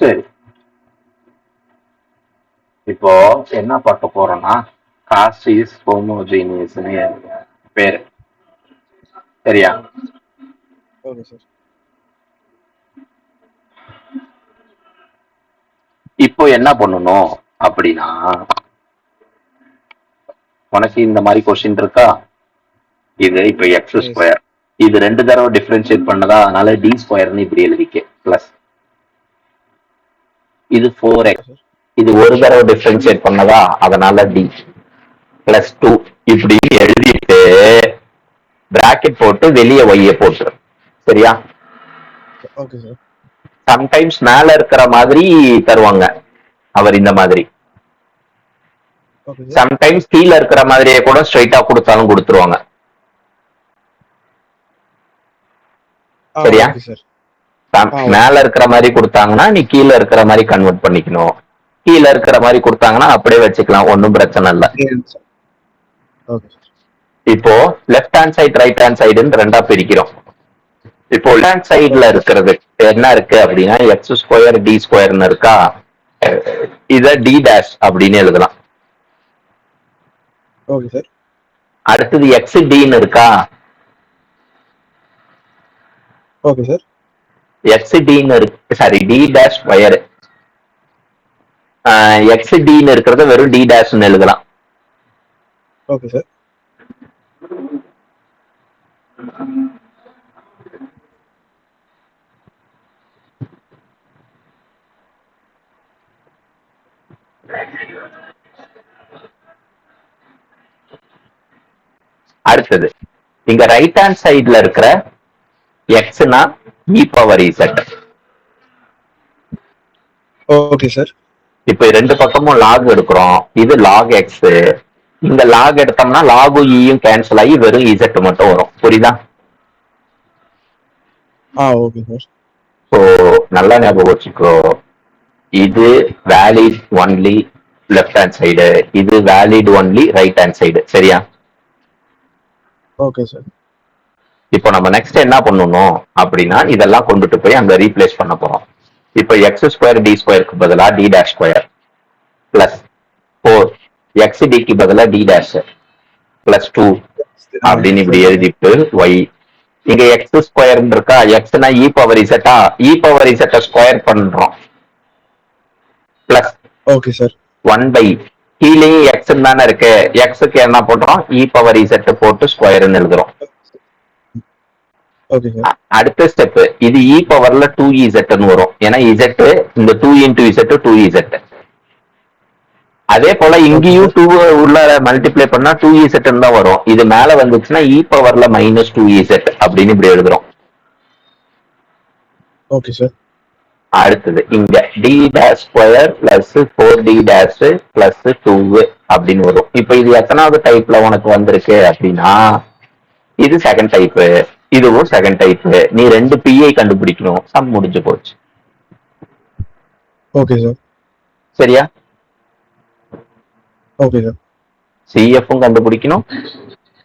சரி, இப்போ என்ன பார்க்க போறோம்னா காஸ் இஸ் ஹோமோஜீனியஸ்னு பேரு. சரியா? Okay sir. இப்போ என்ன பண்ணணும் அப்படின்னா, உனக்கு இந்த மாதிரி கொஸ்டின் இருக்கா? இது இப்போ எக்ஸ் எஸ். ஸ்கொயர், இது 2 தடவை டிஃபரன்ஷியேட் பண்ணதா, அதனால டி ஸ்கொயர்னு இப்படி எழுதிக்க பிளஸ். இது 4x, ஓகே சார். இது ஒரு தடவை டிஃபரன்ஷியேட் பண்ணதா, அதனால டி பிளஸ் 2 இப்படி எழுதிட்டு பிராக்கெட் போட்டு வெளியே ஒய்ய போட்டுரு. சரியா? Okay sir. சம்டைம்ஸ் மேல இருக்கிற மாதிரி தருவாங்க அவர் இந்த மாதிரி, ஓகே சார். சம்டைம்ஸ் கீழே இருக்கிற மாதிரியே கூட ஸ்ட்ரைட்டா கொடுத்தாலும் கொடுத்துருவாங்க. சரியா? Okay sir. மேல இருக்கிற மாதிரி கொடுத்தாங்கன்னா நீ கீழே இருக்கிற மாதிரி கன்வெர்ட் பண்ணிக்கணும், கீழே இருக்கிற மாதிரி கொடுத்தாங்கன்னா அப்படியே வச்சுக்கலாம், ஒன்றும் பிரச்சனை இல்லை. Okay sir. இப்போ left hand side right hand சைடுன்னு ரெண்டா பிரிக்கிறோம். இப்போ லெஃப்ட் ஹேண்ட் சைடுல இருக்கிறது என்ன இருக்கு அப்படின்னா எக்ஸ் ஸ்கொயர் டி ஸ்கொயர்னு இருக்கா, இத டி டேஷ் அப்படின்னு எழுதலாம். Okay sir. அடுத்தது எக்ஸ் டின்னு இருக்கா, ஓகே சார். எக்ஸ் டின்னு இருக்கு, sorry D dash square, X டின்னு இருக்கிறத வெறும் டி டேஷ்னு எழுதலாம். Okay sir. அடுத்தது இங்க ரைட் ஹேண்ட் சைடுல இருக்கிற எக்ஸ்னா e power Z. Okay sir. இப்ப ரெண்டு பக்கமும் லாக் எடுக்கிறோம், இது லாக் எக்ஸ், இங்க லாக் எடுத்தோம்னா லாகும் ஈயும் கேன்சல் ஆகி வெறும் இசட் மட்டும் வரும். புரியுதா? Okay sir. ஸோ நல்லா ஞாபகம் வச்சுக்கோ, இது valid only left hand side, இது valid only right hand side. சரியா? Okay sir. இப்போ நம்ம நெக்ஸ்ட் என்ன பண்ணணும் அப்படின்னா இதெல்லாம் கொண்டுட்டு போய் அங்க ரீப்ளேஸ் பண்ண போறோம். இப்போ எக்ஸ் ஸ்கொயர் டி ஸ்கொயருக்கு பதிலா D dash square plus 4 x டிக்கு பதிலா டி டேஷ் பிளஸ் 2 அப்படின்னு இப்படி எழுதிட்டு ஒய். இங்க எக்ஸ் ஸ்கொயர் இருக்கா, எக்ஸ்னா e power இசட்டா, e power இசட்டை square பண்றோம் பிளஸ். Okay sir. 1 பை கீழேயும் எக்ஸ் தானே இருக்கு, எக்ஸுக்கு என்ன பண்றோம், இ பவர் இசட் போட்டு ஸ்கொயர்னு எழுதுறோம். Okay sir. அடுத்த ஸ்டெப், இது இ பவர்ல 2இசட்னு வரும், ஏன்னா இசட் இந்த 2 இன்டூ இசட் 2இசட். அதே போல இங்கேயும் 2 உள்ள மல்டிப்ளை பண்ணா 2இசட் தான் வரும், இது மேல வந்துச்சுன்னா இ பவர்ல மைனஸ் 2இசட் அப்படின்னு இப்படி எழுதுறோம். Okay sir. அடுத்தது இங்க D dash square plus 4d dash plus 2 அப்படின்னு வரும். இப்ப இது எத்தனாவது டைப்ல உனக்கு வந்திருக்கு அப்படின்னா இது செகண்ட் டைப், இதுவும் செகண்ட் டைப். நீ 2 பிஐ கண்டுபிடிக்கணும், சம் முடிஞ்சு போச்சு. Okay sir. சரியா? Okay sir. சிஎஃப்பும் கண்டுபிடிக்கணும்,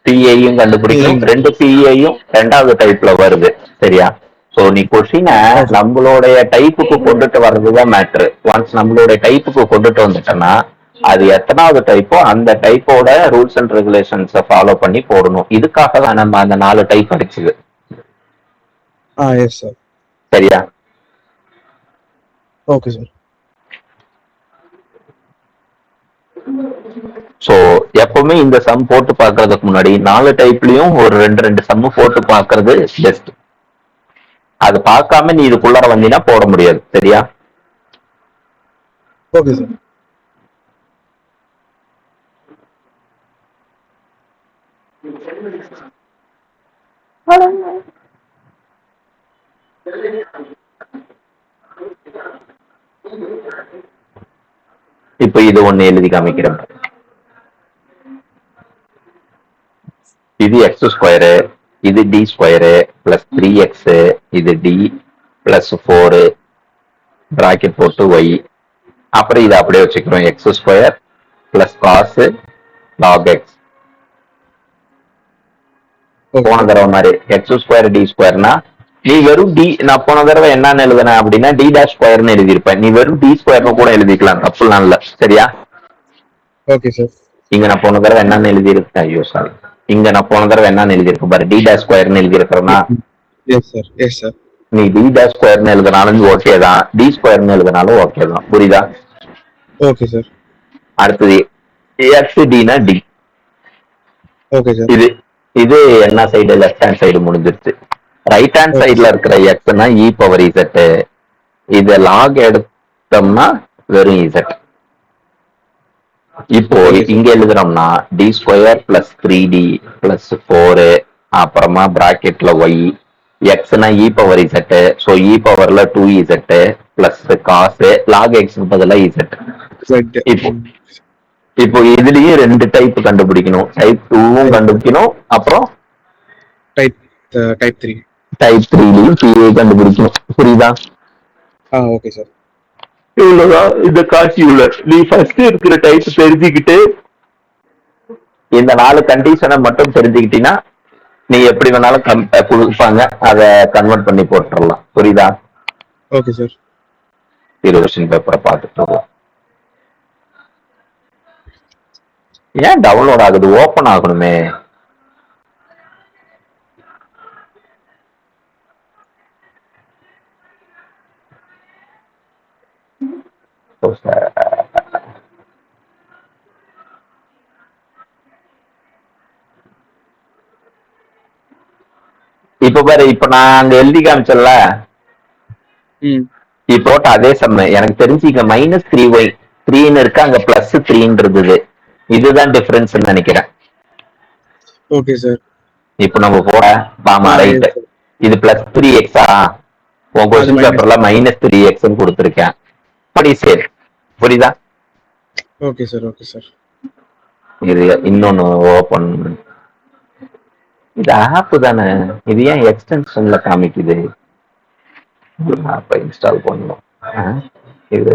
பிஐயும் கண்டுபிடிக்கணும், 2 பிஐயும் ரெண்டாவது டைப்ல வருது. சரியா? சோ நீ கொஸ்டினை நம்மளுடைய டைப்புக்கு கொண்டுட்டு வர்றதுதான் மேட்ரு. ஒன்ஸ் நம்மளுடைய டைப்புக்கு கொண்டுட்டு வந்துட்டோம்னா அது எத்தனாவது டைப்போ அந்த டைப்போட ரூல்ஸ் அண்ட் ரெகுலேஷன்ஸை ஃபாலோ பண்ணி போடணும். இதுக்காக தான் நம்ம அந்த 4 டைப் அடிச்சது. Yes sir. சரியா? Okay sir. சோ எப்பவுமே இந்த சம் போட்டு பாக்குறதுக்கு முன்னாடி 4 டைப்லயும் ஒரு 2 சம் போட்டு பாக்குறது பெஸ்ட். அது பார்க்காம நீ இதுக்குள்ளார வந்தீங்கன்னா போட முடியாது. சரியா? Okay sir. இப்ப இது ஒண்ணு எழுதி காமிக்கிறேன். இது எக்ஸ் ஸ்கொயரு, இது டி ஸ்கொயரு பிளஸ் 3x, இது டி பிளஸ் 4 பிராக்கெட் போட்டு ஒய். அப்புறம் இதை அப்படியே வச்சுக்கிறோம், x square plus cos log x. போன தடவை மாதிரி எக்ஸ் ஸ்கொயர் டி ஸ்கொயர்னா நீ வெறும் டி, நான் போன தடவை என்னன்னு எழுதுனேன் அப்படின்னா டி டேஷ் ஸ்கொயர்னு எழுதியிருப்பேன். நீ வெறும் டி ஸ்கொயர்னு கூட எழுதிக்கலாம், தப்புலாம் இல்ல. சரியா? Okay sir. இங்க நான் போன தடவை என்னன்னு எழுதியிருக்கேன், ஐயோ சாரி, இங்க நான் போன தடவை என்னன்னு எழுதியிருக்கேன் பாரு, டி டேஷ் ஸ்கொயர்னு எழுதியிருக்கிறேன்னா எஸ் சார், எஸ் சார். நீ டி டேஷ் ஸ்கொயர்னு எழுதினாலும் ஓகே தான், டி ஸ்கொயர்னு எழுதினாலும் ஓகே தான். புரியுதா? Okay sir. அடுத்தது எக்ஸ் டினா டி. Okay sir. இது இது என்ன சைடு, லெஃப்ட் ஹேண்ட் சைடு முடிஞ்சிருச்சு. ரைட் ஹேண்ட் சைடுல இருக்கிற எக்ஸ்னா இ பவர் இசட். இத லாக் எடுத்தோம்னா வெறும் இசட். இப்போ இங்க எழுதுறோம்னா d square plus 3d plus 4 அப்புறமா பிராக்கெட்ல ஒய், எக்ஸ்னா e power z, so e பவர்ல 2z plus cos log x பதிலா இசட். இப்போ இப்போ இதுலயும் ரெண்டு டைப் கண்டுபிடிக்கணும், டைப் 2வும் கண்டுபிடிக்கணும், அப்புறம் டைப் 3. டைப் 3லயும் பிஏ கண்டுபிடிக்கணும். புரியுதா? Okay sir. இவ்வளவுதான் இந்த காட்சி உள்ள. நீ ஃபர்ஸ்ட் இருக்கிற டைப் தெரிஞ்சுக்கிட்டு இந்த 4 கண்டிஷனை மட்டும் தெரிஞ்சுக்கிட்டீங்கன்னா நீ எப்படி வேணாலும் கொடுப்பாங்க, அதை கன்வெர்ட் பண்ணி போட்டுடலாம். புரியுதா? Okay sir. இது கொஸ்டின் பேப்பரை பார்த்துட்டு ஏன் டவுன்லோட் ஆகுது, ஓபன் ஆகணுமே. இப்ப பாரு, இப்ப நான் அங்க எழுதி காமிச்சல, போட்ட அதே சம் எனக்கு தெரிஞ்சு இங்க -3y 3ன்னு இருக்கு, அங்க +3 இருந்தது. இதுதான் டிஃபரன்ஸ் நினைக்கிறேன். Okay sir. இப்ப நம்ம போட பாமா ரைட், இது +3x உன் கொஸ்டின் பேப்பர்ல -3x கொடுத்திருக்கேன். படி சரி. புரியுதா? Okay sir. Okay sir. இது இன்னொன்னு ஓபன், இது ஆப் தானே, இது ஏன் எக்ஸ்டென்ஷன்ல காமிக்குது? ஆப்பை இன்ஸ்டால் பண்ணணும். இது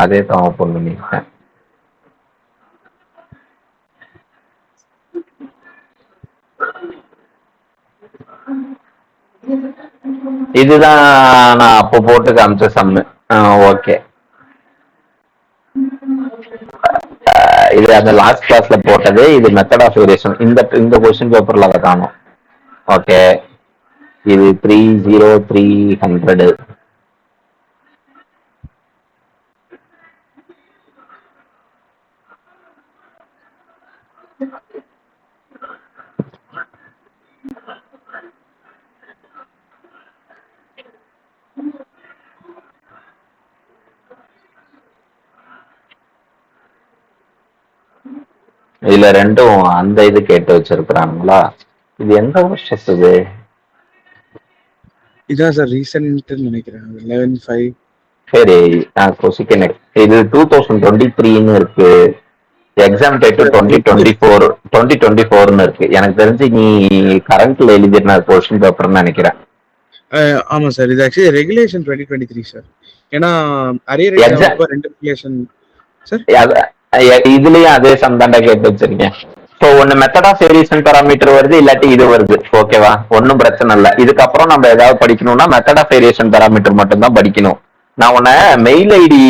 அதே தான் ஓபன் பண்ணிருக்கேன். இதுதான் நான் அப்போ போட்டு காமிச்ச சம்மு. ஓகே, இது அந்த லாஸ்ட் கிளாஸ்ல போட்டது. இது மெத்தட் ஆஃப் வேரியேஷன். இந்த கொஸ்டின் பேப்பர்ல அதை காணும். ஓகே, இது 30300. இதுல ரெண்டும் அந்த இது கேட்டு வச்சிருக்கிறாங்களா? இது எந்த வருஷத்துது? இதான் சார் ரீசன்ட் நினைக்கிறேன், 11/5. சரி, நான் கொசிக்கேன். இது 2023ன்னு இருக்கு, எக்ஸாம் டேட் 2024ன்னு இருக்கு. எனக்கு தெரிஞ்சு நீ கரண்ட்ல எழுதின கொஸ்டின் பேப்பர்னு நினைக்கிறேன். ஆமா சார், இது ஆக்சுவலி ரெகுலேஷன் 2023 சார். ஏன்னா அரியர் எக்ஸாம் ரெண்டு ரெகுலேஷன் சார். இதுலயும் அதே சம் தாண்டா கேட்டு வச்சிருக்கேன். ஸோ ஒன்னு மெத்தட் ஆஃப் வேரியேஷன் பாராமீட்டர் வருது, இல்லாட்டி இது வருது. ஓகேவா? ஒன்னும் பிரச்சனை இல்லை. இதுக்கப்புறம் நம்ம ஏதாவது படிக்கணும்னா மெத்தட் ஆஃப் வேரியேஷன் பாராமீட்டர் மட்டும் தான் படிக்கணும். நான் உன்னை மெயில் ஐடி